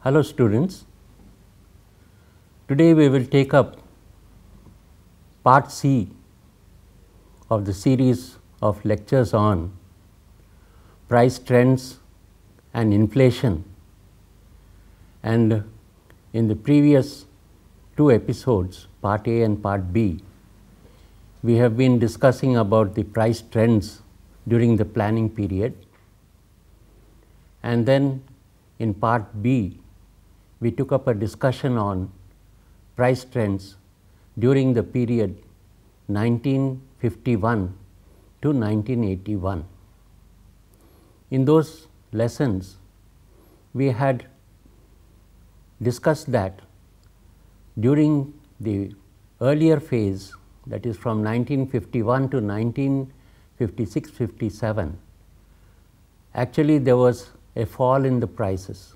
Hello students, today we will take up part C of the series of lectures on price trends and inflation, and in the previous two episodes, part A and part B, we have been discussing about the price trends during the planning period, and then in part B we took up a discussion on price trends during the period 1951 to 1981. In those lessons, we had discussed that during the earlier phase, that is from 1951 to 1956-57, actually there was a fall in the prices.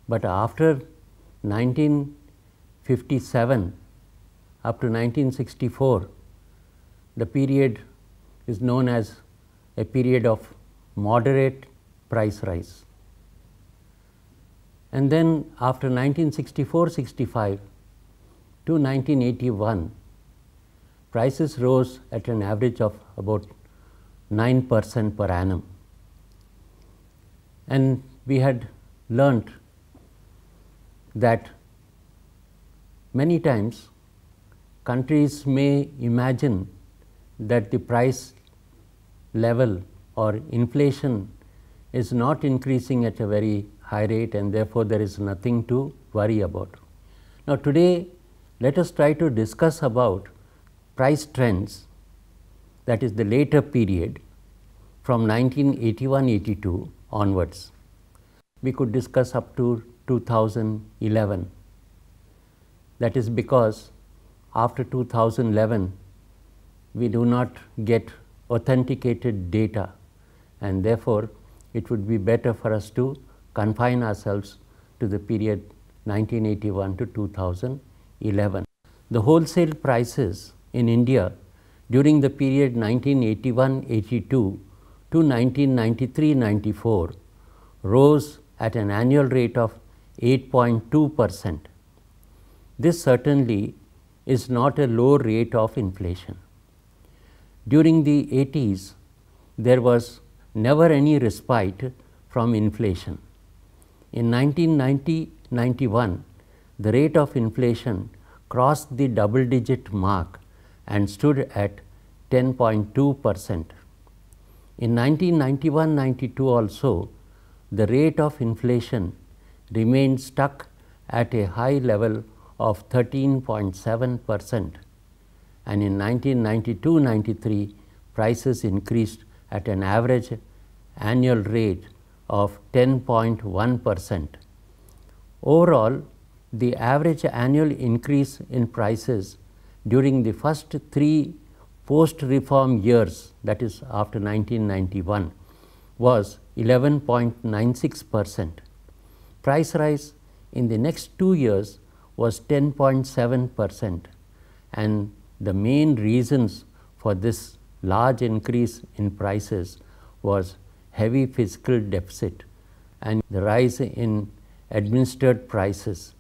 But after 1957 up to 1964, the period is known as a period of moderate price rise. And then after 1964-65 to 1981, prices rose at an average of about 9% per annum. And we had learnt that many times countries may imagine that the price level or inflation is not increasing at a very high rate, and therefore there is nothing to worry about. Now today let us try to discuss about price trends, that is the later period from 1981-82 onwards. We could discuss up to 2011. That is because after 2011 we do not get authenticated data, and therefore it would be better for us to confine ourselves to the period 1981 to 2011. The wholesale prices in India during the period 1981-82 to 1993-94 rose at an annual rate of 8.2%. This certainly is not a low rate of inflation. During the 80s, there was never any respite from inflation. In 1990-91, the rate of inflation crossed the double-digit mark and stood at 10.2%. In 1991-92 also, the rate of inflation remained stuck at a high level of 13.7%, and in 1992-93 prices increased at an average annual rate of 10.1%. Overall, the average annual increase in prices during the first three post-reform years, that is after 1991, was 11.96%. Price rise in the next 2 years was 10.7%, and the main reasons for this large increase in prices was heavy fiscal deficit and the rise in administered prices.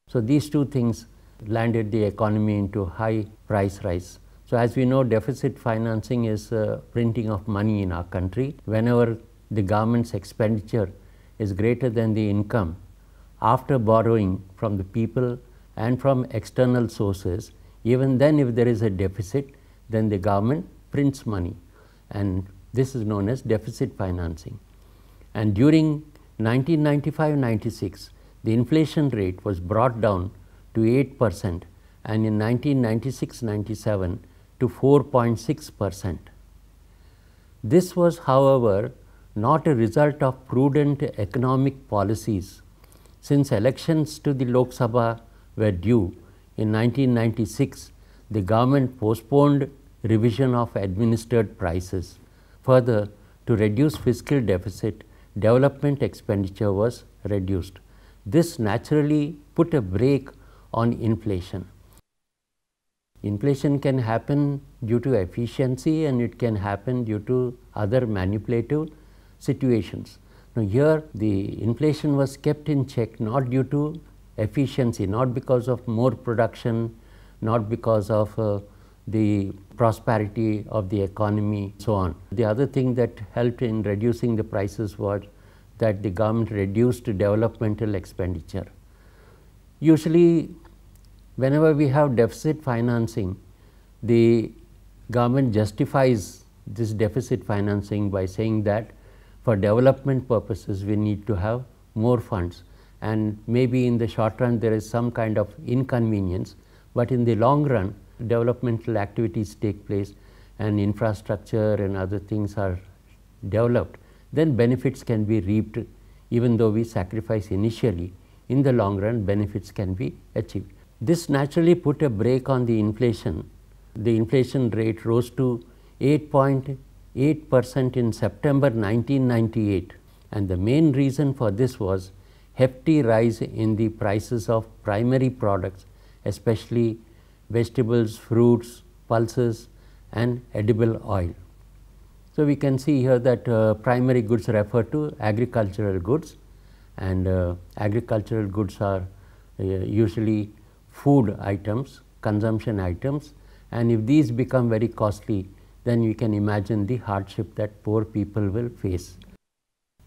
So these two things landed the economy into high price rise. So as we know, deficit financing is printing of money in our country. Whenever the government's expenditure is greater than the income, after borrowing from the people and from external sources, even then if there is a deficit, then the government prints money, and this is known as deficit financing. And during 1995-96, the inflation rate was brought down to 8%, and in 1996-97 to 4.6%. This was, however, not a result of prudent economic policies, since elections to the Lok Sabha were due in 1996. The government postponed revision of administered prices. Further, to reduce fiscal deficit, development expenditure was reduced. This naturally put a brake on inflation. Inflation can happen due to efficiency, and it can happen due to other manipulative situations. Now, here the inflation was kept in check not due to efficiency, not because of more production, not because of the prosperity of the economy, so on. The other thing that helped in reducing the prices was that the government reduced developmental expenditure. Usually, whenever we have deficit financing, the government justifies this deficit financing by saying that for development purposes we need to have more funds, and maybe in the short run there is some kind of inconvenience, but in the long run developmental activities take place and infrastructure and other things are developed, then benefits can be reaped. Even though we sacrifice initially, in the long run benefits can be achieved. This naturally put a brake on the inflation. The inflation rate rose to 8.8% in September 1998, and the main reason for this was hefty rise in the prices of primary products, especially vegetables, fruits, pulses and edible oil. So, we can see here that primary goods refer to agricultural goods, and agricultural goods are usually food items, consumption items, and if these become very costly, then you can imagine the hardship that poor people will face.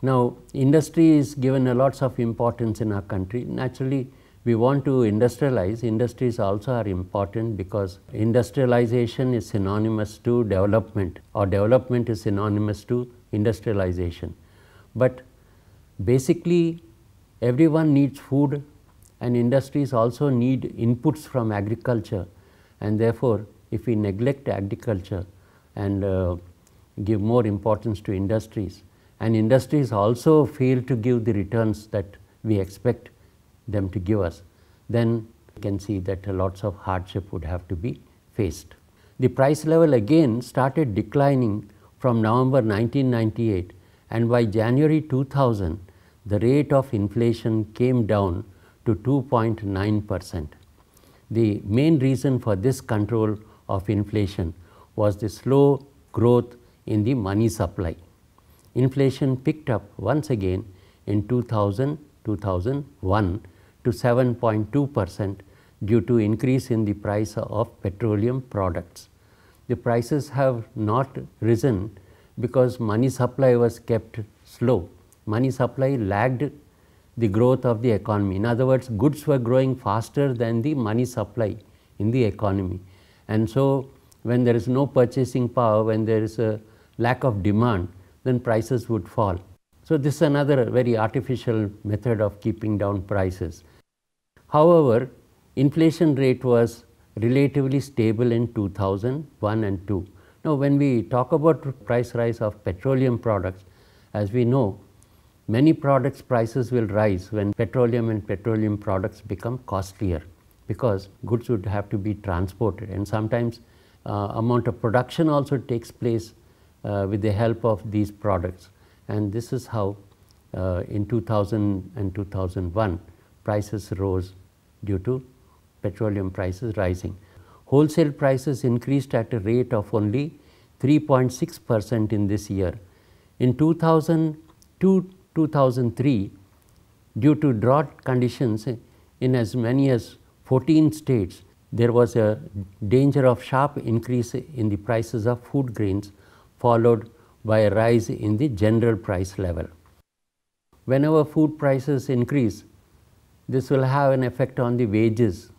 Now, industry is given a lots of importance in our country. Naturally, we want to industrialize. Industries also are important because industrialization is synonymous to development, or development is synonymous to industrialization. But basically, everyone needs food, and industries also need inputs from agriculture, and therefore, if we neglect agriculture and give more importance to industries, and industries also fail to give the returns that we expect them to give us, then you can see that lots of hardship would have to be faced. The price level again started declining from November 1998, and by January 2000, the rate of inflation came down to 2.9%. The main reason for this control of inflation was the slow growth in the money supply. Inflation picked up once again in 2000-2001 to 7.2% due to increase in the price of petroleum products. The prices have not risen because money supply was kept slow. Money supply lagged the growth of the economy. In other words, goods were growing faster than the money supply in the economy. And so, when there is no purchasing power, when there is a lack of demand, then prices would fall. So, this is another very artificial method of keeping down prices. However, inflation rate was relatively stable in 2001 and 2. Now, when we talk about price rise of petroleum products, as we know, many products prices will rise when petroleum and petroleum products become costlier, because goods would have to be transported, and sometimes amount of production also takes place with the help of these products. And this is how in 2000 and 2001 prices rose due to petroleum prices rising. Wholesale prices increased at a rate of only 3.6% in this year. In 2002-2003, due to drought conditions in as many as 14 states, there was a danger of sharp increase in the prices of food grains, followed by a rise in the general price level. Whenever food prices increase, this will have an effect on the wages.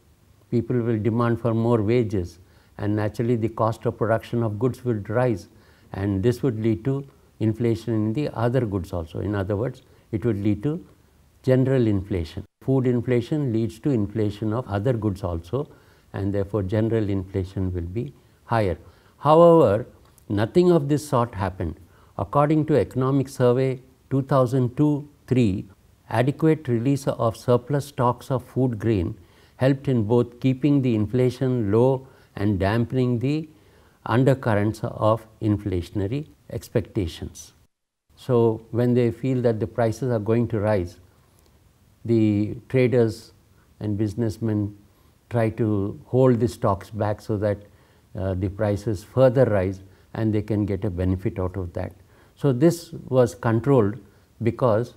People will demand for more wages, and naturally the cost of production of goods will rise, and this would lead to inflation in the other goods also. In other words, it would lead to general inflation. Food inflation leads to inflation of other goods also, and therefore general inflation will be higher. However, nothing of this sort happened. According to Economic Survey 2002-03, adequate release of surplus stocks of food grain helped in both keeping the inflation low and dampening the undercurrents of inflationary expectations. So, when they feel that the prices are going to rise, the traders and businessmen try to hold the stocks back so that the prices further rise and they can get a benefit out of that. So, this was controlled because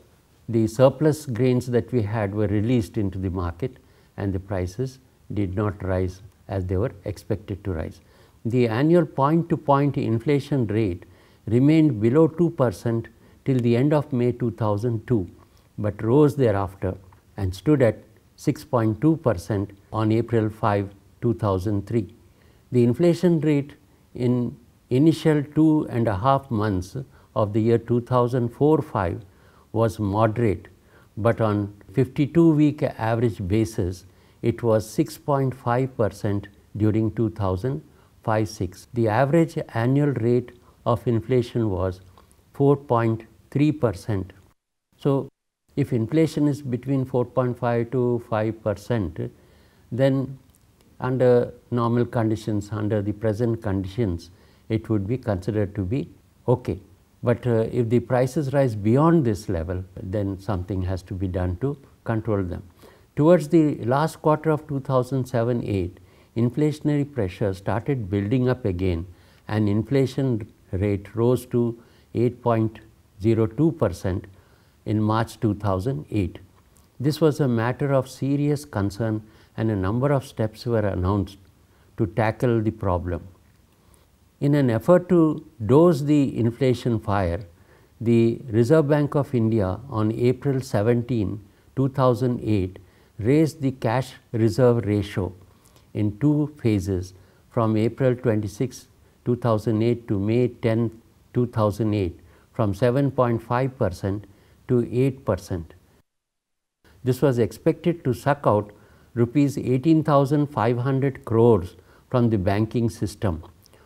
the surplus grains that we had were released into the market and the prices did not rise as they were expected to rise. The annual point-to-point inflation rate remained below 2% till the end of May 2002, but rose thereafter and stood at 6.2% on April 5, 2003. The inflation rate in initial 2.5 months of the year 2004-05 was moderate, but on 52-week average basis it was 6.5% during 2005-06. The average annual rate of inflation was 4.3%. So, if inflation is between 4.5 to 5%, then under normal conditions, under the present conditions, it would be considered to be okay. But if the prices rise beyond this level, then something has to be done to control them. Towards the last quarter of 2007-08, inflationary pressure started building up again and inflation rate rose to 8.02% in March 2008. This was a matter of serious concern and a number of steps were announced to tackle the problem. In an effort to douse the inflation fire, the Reserve Bank of India on April 17, 2008 raised the cash reserve ratio in 2 phases from April 26, 2008 to May 10, 2008 from 7.5% to 8%. This was expected to suck out rupees 18,500 crores from the banking system.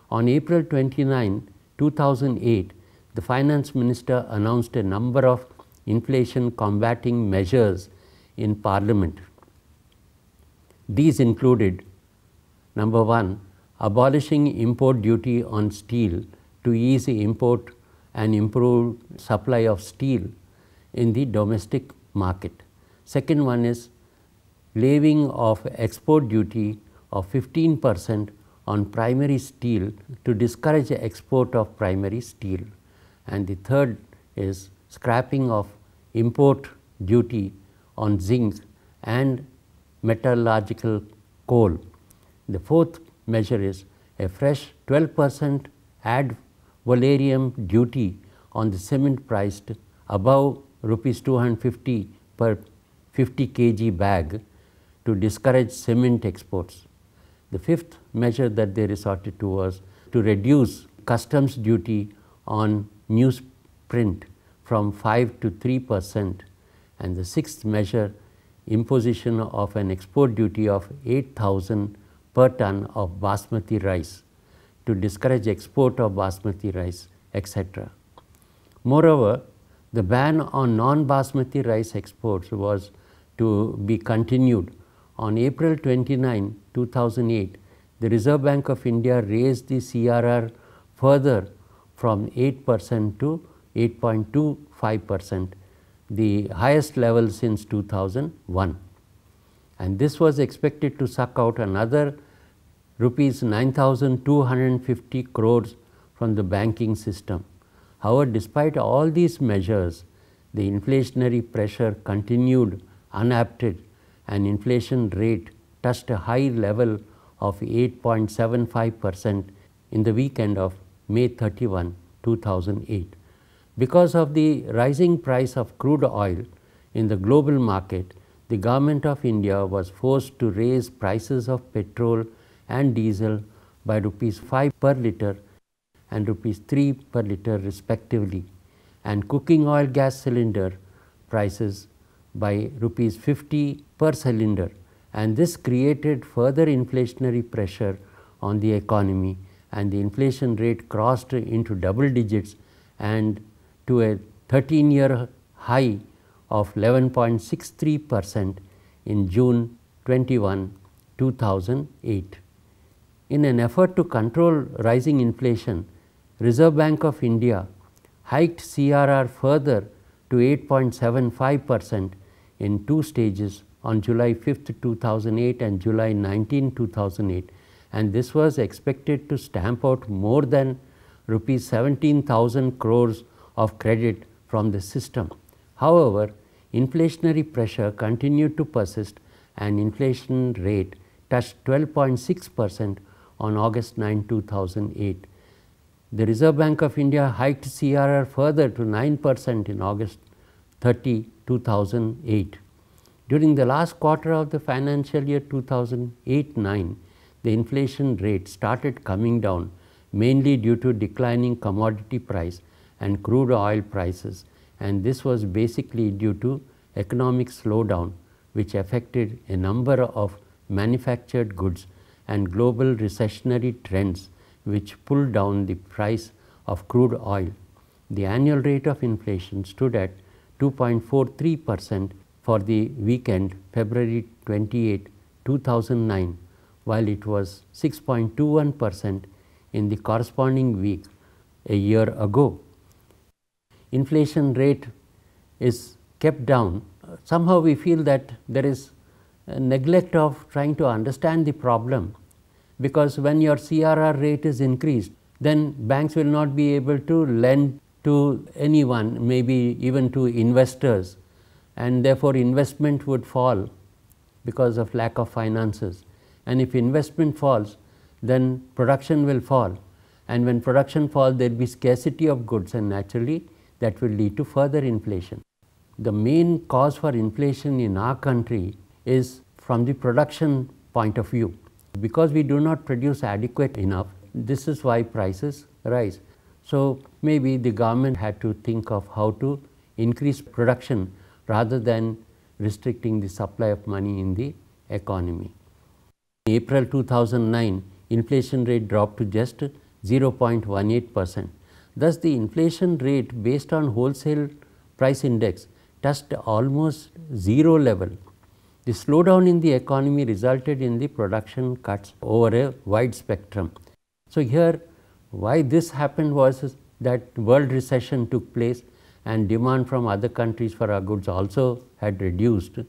On April 29, 2008, the Finance Minister announced a number of inflation combating measures in Parliament. These included: number 1, abolishing import duty on steel to ease import and improve supply of steel in the domestic market. Second one is levying of export duty of 15% on primary steel to discourage export of primary steel. And the third is scrapping of import duty on zinc and metallurgical coal. The fourth measure is a fresh 12% ad valorem duty on the cement priced above rupees 250 per 50 kg bag to discourage cement exports. The fifth measure that they resorted to was to reduce customs duty on newsprint from 5 to 3%, and the sixth measure, imposition of an export duty of 8,000 per ton of basmati rice to discourage export of basmati rice, etc. Moreover, the ban on non-basmati rice exports was to be continued. On April 29, 2008, the Reserve Bank of India raised the CRR further from 8% to 8.25%, the highest level since 2001. And this was expected to suck out another rupees 9,250 crores from the banking system. However, despite all these measures, the inflationary pressure continued unabated and inflation rate touched a high level of 8.75% in the weekend of May 31, 2008. Because of the rising price of crude oil in the global market, the Government of India was forced to raise prices of petrol and diesel by rupees 5 per litre and rupees 3 per litre respectively, and cooking oil gas cylinder prices by rupees 50 per cylinder, and this created further inflationary pressure on the economy, and the inflation rate crossed into double digits and to a 13-year high of 11.63% in June 21, 2008. In an effort to control rising inflation, Reserve Bank of India hiked CRR further to 8.75% in 2 stages on July 5, 2008 and July 19, 2008, and this was expected to stamp out more than rupees 17,000 crores of credit from the system. However, inflationary pressure continued to persist and inflation rate touched 12.6% on August 9, 2008. The Reserve Bank of India hiked CRR further to 9% in August 30, 2008. During the last quarter of the financial year 2008-9, the inflation rate started coming down, mainly due to declining commodity price and crude oil prices, and this was basically due to economic slowdown which affected a number of manufactured goods and global recessionary trends which pulled down the price of crude oil. The annual rate of inflation stood at 2.43% for the weekend February 28, 2009, while it was 6.21% in the corresponding week a year ago. Inflation rate is kept down. Somehow we feel that there is a neglect of trying to understand the problem, because when your CRR rate is increased, then banks will not be able to lend to anyone, maybe even to investors, and therefore investment would fall because of lack of finances. And if investment falls, then production will fall, and when production falls, there will be scarcity of goods, and naturally that will lead to further inflation. The main cause for inflation in our country is from the production point of view. Because we do not produce adequate enough, this is why prices rise. So maybe the government had to think of how to increase production rather than restricting the supply of money in the economy. In April 2009, inflation rate dropped to just 0.18%. Thus, the inflation rate based on wholesale price index touched almost zero level. The slowdown in the economy resulted in the production cuts over a wide spectrum. So here, why this happened was that world recession took place and demand from other countries for our goods also had reduced,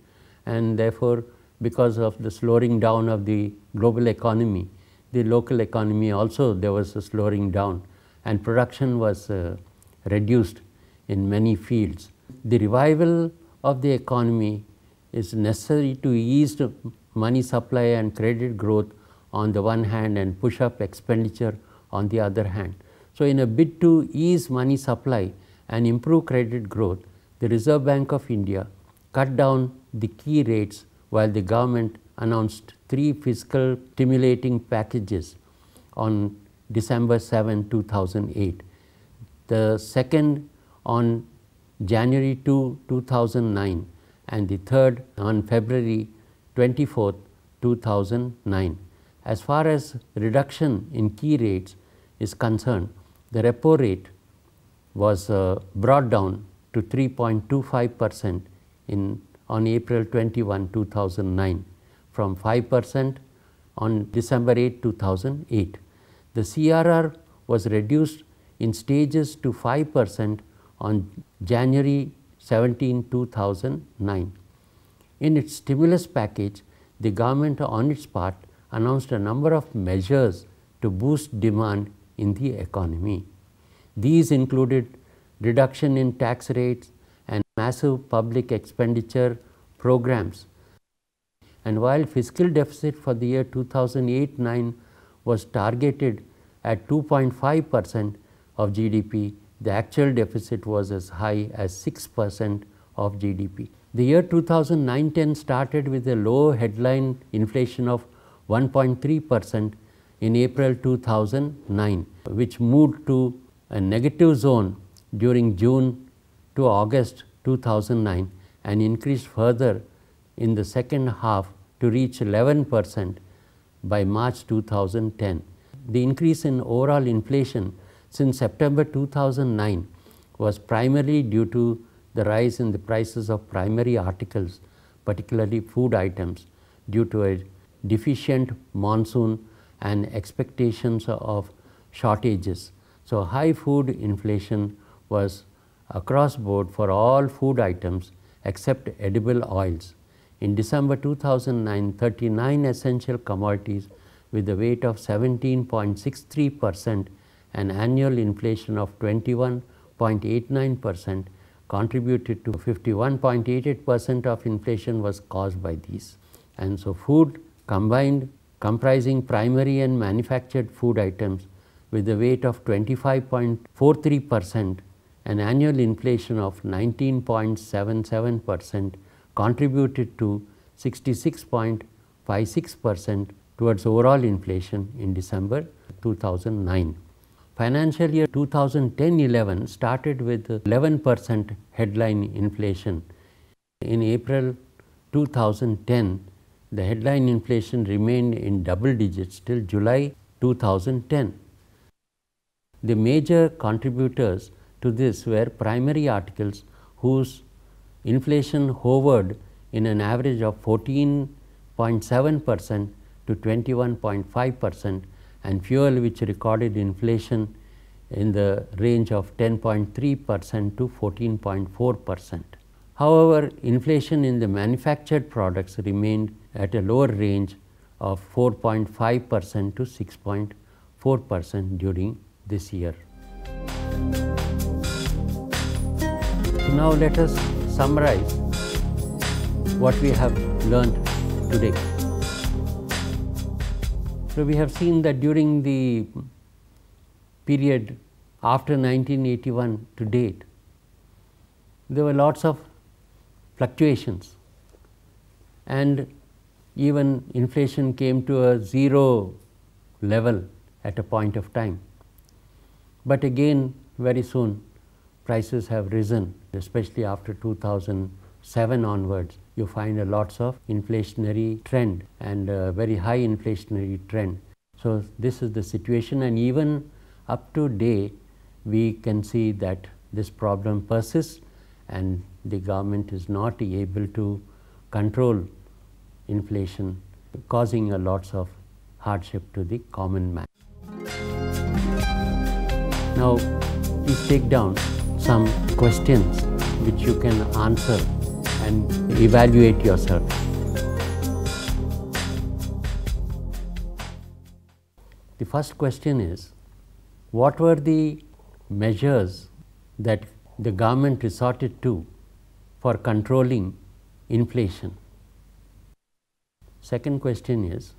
and therefore, because of the slowing down of the global economy, the local economy also there was a slowing down, and production was reduced in many fields. The revival of the economy is necessary to ease the money supply and credit growth on the one hand and push up expenditure on the other hand. So, in a bid to ease money supply and improve credit growth, the Reserve Bank of India cut down the key rates while the government announced 3 fiscal stimulating packages on December 7, 2008. The second on January 2, 2009, and the third on February 24, 2009. As far as reduction in key rates is concerned, the repo rate was brought down to 3.25% on April 21, 2009 from 5% on December 8, 2008. The CRR was reduced in stages to 5% on January 17, 2009. In its stimulus package, the government on its part announced a number of measures to boost demand in the economy. These included reduction in tax rates and massive public expenditure programs. And while fiscal deficit for the year 2008-9 was targeted at 2.5% of GDP, the actual deficit was as high as 6% of GDP. The year 2009-10 started with a low headline inflation of 1.3% in April 2009, which moved to a negative zone during June to August 2009 and increased further in the second half to reach 11% by March 2010. The increase in overall inflation since September 2009 was primarily due to the rise in the prices of primary articles, particularly food items, due to a deficient monsoon and expectations of shortages. So, high food inflation was across board for all food items except edible oils. In December 2009, 39 essential commodities with a weight of 17.63%, an annual inflation of 21.89%, contributed to 51.88% of inflation was caused by these. And so food combined, comprising primary and manufactured food items with a weight of 25.43%, an annual inflation of 19.77% contributed to 66.56% towards overall inflation in December 2009. Financial year 2010-11 started with 11% headline inflation. In April 2010, the headline inflation remained in double digits till July 2010. The major contributors to this were primary articles whose inflation hovered in an average of 14.7% to 21.5%, and fuel, which recorded inflation in the range of 10.3% to 14.4%. However, inflation in the manufactured products remained at a lower range of 4.5% to 6.4% during this year. So now let us summarize what we have learned today. So we have seen that during the period after 1981 to date, there were lots of fluctuations, and even inflation came to a zero level at a point of time. But again, very soon prices have risen, especially after 2007 onwards. You find a lots of inflationary trend and a very high inflationary trend. So this is the situation, and even up to date we can see that this problem persists and the government is not able to control inflation, causing a lots of hardship to the common man. Now please take down some questions which you can answer and evaluate yourself. The first question is, what were the measures that the government resorted to for controlling inflation? Second question is,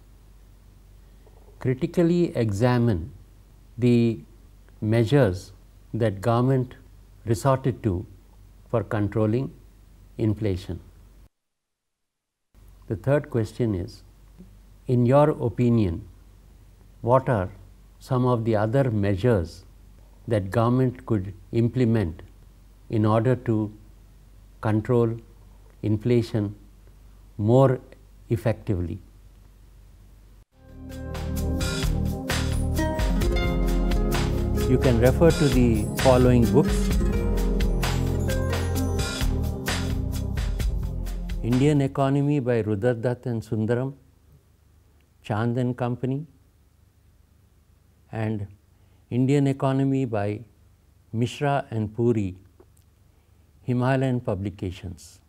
critically examine the measures that government resorted to for controlling inflation. The third question is, in your opinion, what are some of the other measures that government could implement in order to control inflation more effectively? You can refer to the following books: Indian Economy by Rudradatt and Sundaram, Chand and Company, and Indian Economy by Mishra and Puri, Himalayan Publications.